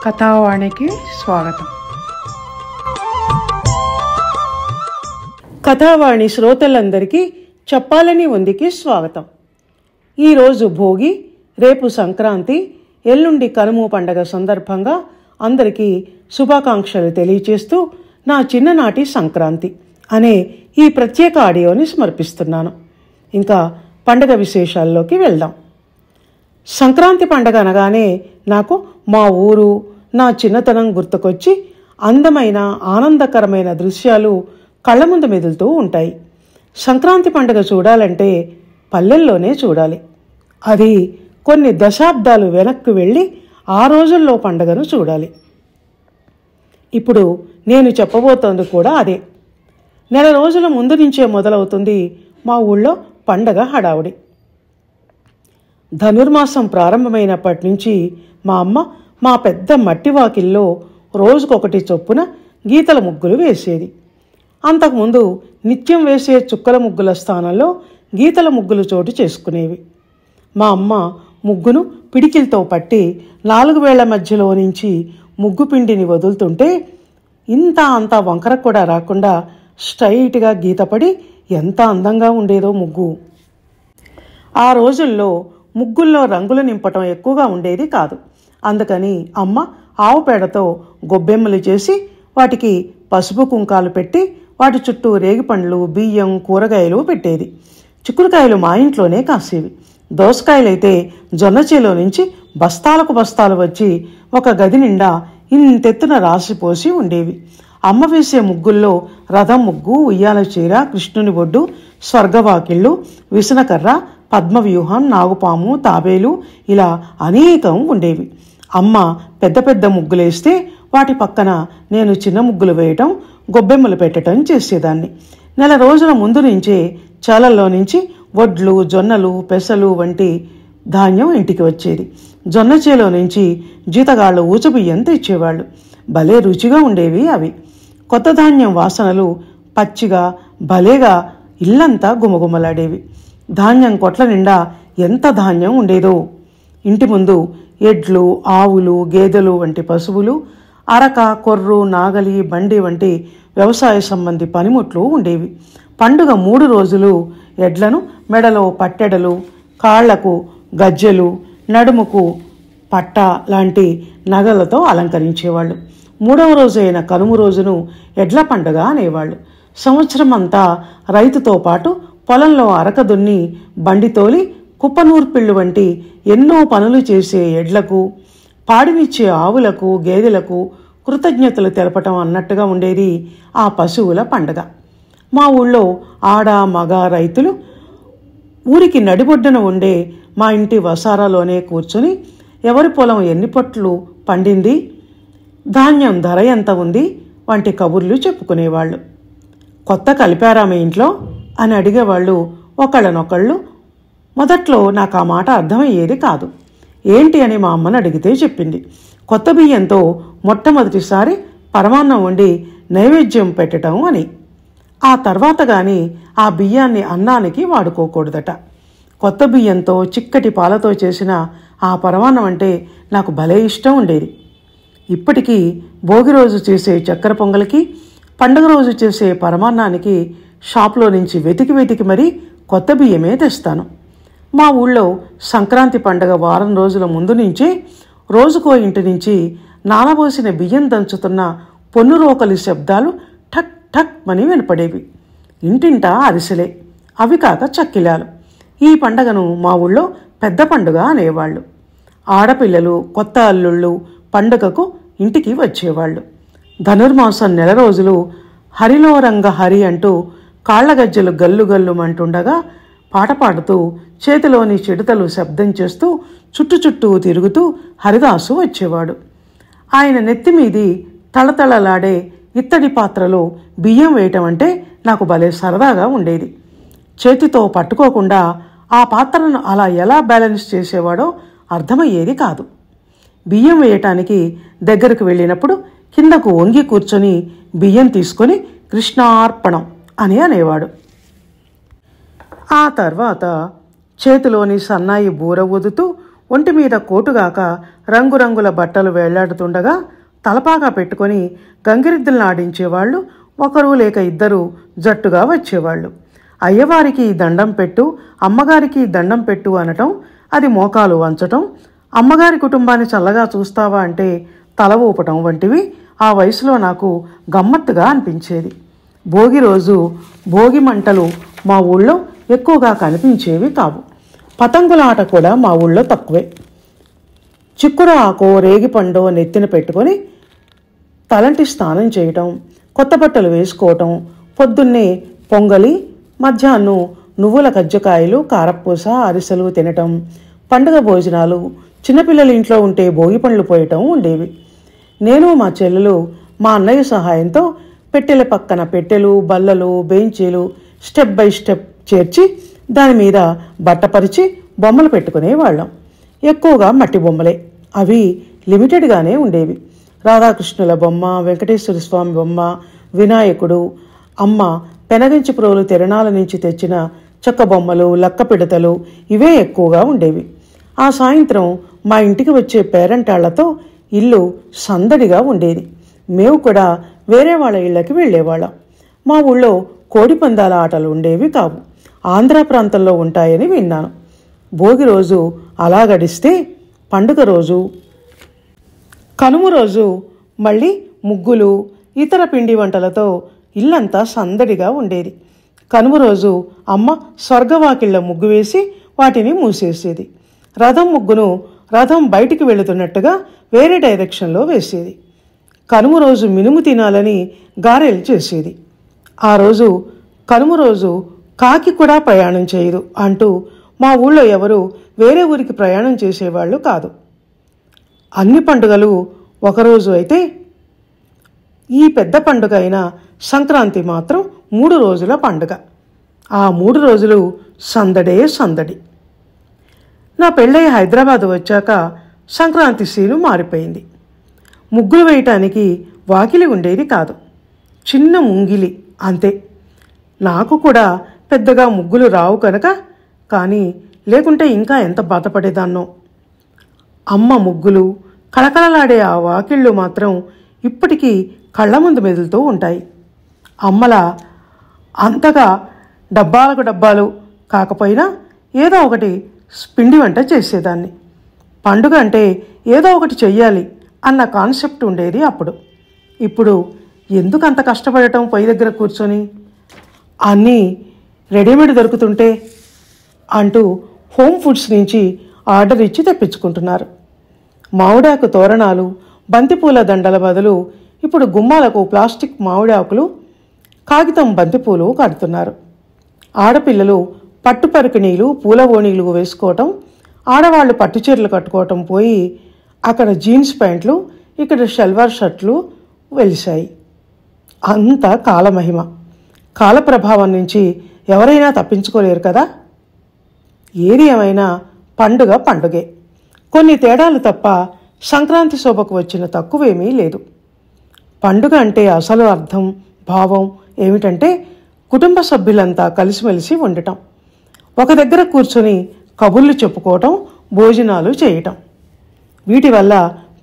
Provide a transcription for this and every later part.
కథావాణికి స్వాగతం. కథావాణి శ్రోతలందరికీ చెప్పాలని ఉందికి స్వాగతం. ఈరోజు భోగి, రేపు సంక్రాంతి, ఎల్లుండి కనుమ పండగ సందర్భంగా అందరికీ శుభాకాంక్షలు తెలియచేస్తూ నా చిన్ననాటి సంక్రాంతి అనే ఈ ప్రత్యేక ఆడియోని సమర్పిస్తున్నాను. ఇంకా పండగ విశేషాల్లోకి వెళ్దాం. సంక్రాంతి పండగ అనగానే నాకు మా ఊరు, నా చిన్నతనం గుర్తుకొచ్చి అందమైన ఆనందకరమైన దృశ్యాలు కళ్ళ ముందు మెదులుతూ ఉంటాయి. సంక్రాంతి పండుగ చూడాలంటే పల్లెల్లోనే చూడాలి. అది కొన్ని దశాబ్దాలు వెనక్కి వెళ్ళి ఆ రోజుల్లో పండుగను చూడాలి. ఇప్పుడు నేను చెప్పబోతోంది కూడా అదే. నెల రోజుల ముందు నుంచే మొదలవుతుంది మా ఊళ్ళో పండగ హడావుడి. ధనుర్మాసం ప్రారంభమైనప్పటి నుంచి మా అమ్మ మా పెద్ద మట్టి వాకిల్లో రోజుకొకటి చొప్పున గీతల ముగ్గులు వేసేది. అంతకుముందు నిత్యం వేసే చుక్కల ముగ్గుల స్థానంలో గీతల ముగ్గులు చోటు చేసుకునేవి. మా అమ్మ ముగ్గును పిడికిలతో పట్టి 4 వేళ్ల మధ్యలో నుంచి ముగ్గు పిండిని వదులుతుంటే ఇంత అంత వంకర కూడా రాకుండా స్ట్రైట్గా గీతపడి ఎంత అందంగా ఉండేదో ముగ్గు. ఆ రోజుల్లో ముగ్గుల్లో రంగులు నింపటం ఎక్కువగా ఉండేది కాదు. అందుకని అమ్మ ఆవు పేడతో గొబ్బెమ్మలు చేసి వాటికి పసుపు కుంకాలు పెట్టి వాటి చుట్టూ రేగిపండ్లు, బియ్యం, కూరగాయలు పెట్టేది. చిక్కుడుకాయలు మా ఇంట్లోనే కాసేవి. దోసకాయలైతే జొన్న చేలో నుంచి బస్తాలకు బస్తాలు వచ్చి ఒక గది నిండా ఇంతెత్తున రాసిపోసి ఉండేవి. అమ్మ వేసే ముగ్గుల్లో రథం ముగ్గు, ఉయ్యాల చీర, కృష్ణుని బొడ్డు, స్వర్గవాకిళ్ళు, విసనకర్ర, పద్మవ్యూహం, నాగుపాము, తాబేలు ఇలా అనేకం ఉండేవి. అమ్మ పెద్ద పెద్ద ముగ్గులేస్తే వాటి పక్కన నేను చిన్న ముగ్గులు వేయటం, గొబ్బెమ్మలు పెట్టడం చేసేదాన్ని. నెల రోజుల ముందు నుంచే చాలల్లో నుంచి వడ్లు, జొన్నలు, పెసలు వంటి ధాన్యం ఇంటికి వచ్చేది. జొన్న చేలో నుంచి జీతగాళ్ళు ఊచబియ్యం తెచ్చేవాళ్ళు. భలే రుచిగా ఉండేవి అవి. కొత్త ధాన్యం వాసనలు పచ్చిగా భలేగా ఇల్లంతా గుమగుమలాడేవి. ధాన్యం కొట్ల నిండా ఎంత ధాన్యం ఉండేదో. ఇంటి ముందు ఎడ్లు, ఆవులు, గేదెలు వంటి పశువులు, అరక, కొర్రు, నాగలి, బండి వంటి వ్యవసాయ సంబంధి పనిముట్లు ఉండేవి. పండుగ 3 రోజులు ఎడ్లను మెడలో పట్టెడలు, కాళ్లకు గజ్జెలు, నడుముకు పట్ట లాంటి నగలతో అలంకరించేవాళ్ళు. 3వ రోజు అయిన కనుమ రోజును ఎడ్ల పండుగ అనేవాళ్ళు. సంవత్సరం అంతా రైతుతో పాటు పొలంలో అరక దున్ని, బండి తోలి, కుప్పనూర్పిళ్ళు వంటి ఎన్నో పనులు చేసే ఎడ్లకు, పాడినిచ్చే ఆవులకు, గేదెలకు కృతజ్ఞతలు తెలపటం అన్నట్టుగా ఉండేది ఆ పశువుల పండగ. మా ఊళ్ళో ఆడ, మగ రైతులు ఊరికి నడిబొడ్డున ఉండే మా ఇంటి వసారాలోనే కూర్చుని ఎవరి పొలం ఎన్ని పొట్లు పండింది, ధాన్యం ధర ఎంత ఉంది వంటి కబుర్లు చెప్పుకునేవాళ్ళు. కొత్త కలిపారా మీ ఇంట్లో అని అడిగేవాళ్ళు ఒకళ్ళనొకళ్ళు. మొదట్లో నాకు ఆ మాట అర్థమయ్యేది కాదు. ఏంటి అని మా అమ్మని అడిగితే చెప్పింది, కొత్త బియ్యంతో మొట్టమొదటిసారి పరమాన్నం వండి నైవేద్యం పెట్టడం అని. ఆ తర్వాత కానీ ఆ బియ్యాన్ని అన్నానికి వాడుకోకూడదట. కొత్త బియ్యంతో చిక్కటి పాలతో చేసిన ఆ పరమాన్నం అంటే నాకు భలే ఇష్టం ఉండేది. ఇప్పటికీ భోగి రోజు చేసే చక్కెర పొంగలికి, పండుగ రోజు చేసే పరమాన్నానికి షాప్లో నుంచి వెతికి మరీ కొత్త బియ్యమే తెస్తాను. మా ఊళ్ళో సంక్రాంతి పండగ వారం రోజుల ముందు నుంచే రోజుకో ఇంటి నుంచి నానబోసిన బియ్యం దంచుతున్న పొన్ను రోకలి శబ్దాలు ఠక్ ఠక్ మని వినపడేవి. ఇంటింటా అరిసెలే, అవి కాక చక్కిలాలు. ఈ పండగను మా ఊళ్ళో పెద్ద పండుగ అనేవాళ్ళు. ఆడపిల్లలు, కొత్త అల్లుళ్ళు పండుగకు ఇంటికి వచ్చేవాళ్ళు. ధనుర్మాసం నెల రోజులు హరిలో రంగ హరి అంటూ కాళ్లగజ్జలు గల్లు గల్లుమంటుండగా పాట పాడుతూ చేతిలోని చిడతలు శబ్దం చేస్తూ చుట్టూ తిరుగుతూ హరిదాసు వచ్చేవాడు. ఆయన నెత్తిమీది తళతళలాడే ఇత్తడి పాత్రలో బియ్యం వేయటం అంటే నాకు భలే సరదాగా ఉండేది. చేతితో పట్టుకోకుండా ఆ పాత్రను అలా ఎలా బ్యాలెన్స్ చేసేవాడో అర్థమయ్యేది కాదు. బియ్యం వేయటానికి దగ్గరకు వెళ్ళినప్పుడు కిందకు వంగి కూర్చొని బియ్యం తీసుకొని కృష్ణార్పణం అని అనేవాడు. ఆ తర్వాత చేతిలోని సన్నాయి బూర ఊదుతూ ఒంటి మీద కోటుగాక రంగురంగుల బట్టలు వేళ్లాడుతుండగా తలపాగా పెట్టుకొని గంగిరెద్దులను ఆడించేవాళ్లు ఒకరు లేక ఇద్దరు జట్టుగా వచ్చేవాళ్లు. అయ్యవారికి దండం పెట్టు, అమ్మగారికి దండం పెట్టు అనటం, అది మోకాలు వంచటం, అమ్మగారి కుటుంబాన్ని చల్లగా చూస్తావా అంటే తల ఊపటం వంటివి ఆ వయసులో నాకు గమ్మత్తుగా అనిపించేది. భోగి రోజు భోగి మంటలు మా ఊళ్ళో ఎక్కువగా కనిపించేవి కావు. పతంగుల ఆట కూడా మా ఊళ్ళో తక్కువే. చిక్కుడు ఆకో రేగిపండో నెత్తిన పెట్టుకొని తలంటి స్నానం చేయటం, కొత్త బట్టలు వేసుకోవటం, పొద్దున్నే పొంగలి, మధ్యాహ్నం నువ్వుల కజ్జకాయలు, కారపూస, అరిసెలు తినటం, పండుగ భోజనాలు, చిన్నపిల్లలు ఇంట్లో ఉంటే భోగి పండ్లు పోయటం ఉండేవి. నేను మా చెల్లెలు మా అన్నయ్య సహాయంతో పెట్టెల పక్కన పెట్టెలు, బల్లలు, బెంచీలు స్టెప్ బై స్టెప్ చేర్చి దాని మీద బట్టపరిచి బొమ్మలు పెట్టుకునేవాళ్ళం. ఎక్కువగా మట్టి బొమ్మలే. అవి లిమిటెడ్గానే ఉండేవి. రాధాకృష్ణుల బొమ్మ, వెంకటేశ్వర స్వామి బొమ్మ, వినాయకుడు, అమ్మ పెనగించి ప్రోలు తిరణాల నుంచి తెచ్చిన చెక్క బొమ్మలు, లక్క పిడతలు ఇవే ఎక్కువగా ఉండేవి. ఆ సాయంత్రం మా ఇంటికి వచ్చే పేరంటాళ్లతో ఇల్లు సందడిగా ఉండేది. మేము కూడా వేరే వాళ్ళ ఇళ్ళకి వెళ్ళేవాళ్ళం. మా ఊళ్ళో కోడిపందాల ఆటలు ఉండేవి కావు. ఆంధ్ర ప్రాంతంలో ఉంటాయని విన్నాను. భోగి రోజు అలా గడిస్తే పండుగ రోజు, కనుమ రోజు మళ్ళీ ముగ్గులు, ఇతర పిండి వంటలతో ఇల్లంతా సందడిగా ఉండేది. కనుమ రోజు అమ్మ స్వర్గవాకిళ్ళ ముగ్గు వేసి వాటిని మూసేసేది. రథం ముగ్గును రథం బయటికి వెళుతున్నట్టుగా వేరే డైరెక్షన్లో వేసేది. కనుమ రోజు మినుము తినాలని గారెలు చేసేది. ఆ రోజు కనుమ రోజు కాకి కూడా ప్రయాణం చేయదు అంటూ మా ఊళ్ళో ఎవరు వేరే ఊరికి ప్రయాణం చేసేవాళ్ళు కాదు. అన్ని పండుగలు ఒకరోజు అయితే ఈ పెద్ద పండుగ అయిన సంక్రాంతి మాత్రం 3 రోజుల పండుగ. ఆ 3 రోజులు సందడే సందడి. నా పెళ్ళై హైదరాబాద్ వచ్చాక సంక్రాంతి సీను మారిపోయింది. ముగ్గులు వేయటానికి వాకిలి ఉండేది కాదు, చిన్న ముంగిలి అంతే. నాకు కూడా పెద్దగా ముగ్గులు రావు కనుక, కానీ లేకుంటే ఇంకా ఎంత బాధపడేదాన్నో. అమ్మ ముగ్గులు, కళకళలాడే ఆ వాకిళ్ళు మాత్రం ఇప్పటికీ కళ్ళ ముందు మెదులుతూ ఉంటాయి. అమ్మలా అంతగా డబ్బాలకు డబ్బాలు కాకపోయినా ఏదో ఒకటి పిండి వంట చేసేదాన్ని. పండుగ అంటే ఏదో ఒకటి చెయ్యాలి అన్న కాన్సెప్ట్ ఉండేది అప్పుడు. ఇప్పుడు ఎందుకు అంత కష్టపడటం పొయ్యి దగ్గర కూర్చొని, అన్నీ రెడీమేడ్ దొరుకుతుంటే అంటూ హోమ్ ఫుడ్స్ నుంచి ఆర్డర్ ఇచ్చి తెప్పించుకుంటున్నారు. మామిడాకు తోరణాలు, బంతిపూల దండల బదులు ఇప్పుడు గుమ్మాలకు ప్లాస్టిక్ మామిడాకులు, కాగితం బంతిపూలు కడుతున్నారు. ఆడపిల్లలు పట్టు పరికిణీలు, పూల ఓణీలు వేసుకోవటం, ఆడవాళ్లు పట్టుచీరలు కట్టుకోవటం పోయి అక్కడ జీన్స్ ప్యాంట్లు, ఇక్కడ షల్వార్ షర్ట్లు వెలిశాయి. అంత కాలమహిమ. కాలప్రభావం నుంచి ఎవరైనా తప్పించుకోలేరు కదా. ఏది ఏమైనా పండుగ పండుగే. కొన్ని తేడాలు తప్ప సంక్రాంతి శోభకు వచ్చిన తక్కువేమీ లేదు. పండుగ అంటే అసలు అర్థం, భావం ఏమిటంటే కుటుంబ సభ్యులంతా కలిసిమెలిసి ఉండటం, ఒక దగ్గర కూర్చొని కబుర్లు చెప్పుకోవటం, భోజనాలు చేయటం. వీటి వల్ల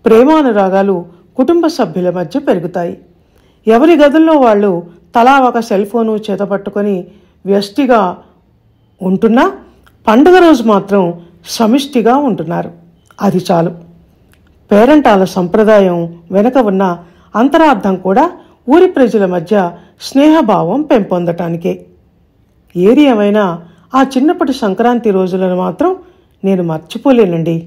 ప్రేమానురాగాలు కుటుంబ సభ్యుల మధ్య పెరుగుతాయి. ఎవరి గదుల్లో వాళ్ళు తలా ఒక సెల్ ఫోను చేతపట్టుకొని వ్యష్టిగా ఉంటున్నా పండుగ రోజు మాత్రం సమిష్టిగా ఉంటున్నారు. అది చాలు. పేరంటాల సంప్రదాయం వెనుక ఉన్న అంతరార్థం కూడా ఊరి ప్రజల మధ్య స్నేహభావం పెంపొందటానికే. ఏది ఏమైనా ఆ చిన్నప్పటి సంక్రాంతి రోజులను మాత్రం నేను మర్చిపోలేనండి.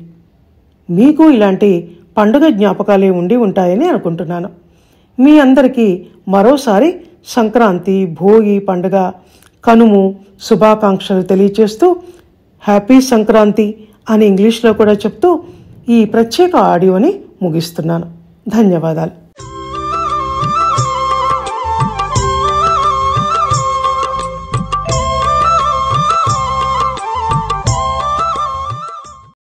మీకు ఇలాంటి పండుగ జ్ఞాపకాలే ఉండి ఉంటాయని అనుకుంటున్నాను. మీ అందరికీ మరోసారి సంక్రాంతి, భోగి పండుగ, కనుము శుభాకాంక్షలు తెలియచేస్తూ హ్యాపీ సంక్రాంతి అని ఇంగ్లీష్లో కూడా చెప్తూ ఈ ప్రత్యేక ఆడియోని ముగిస్తున్నాను. ధన్యవాదాలు.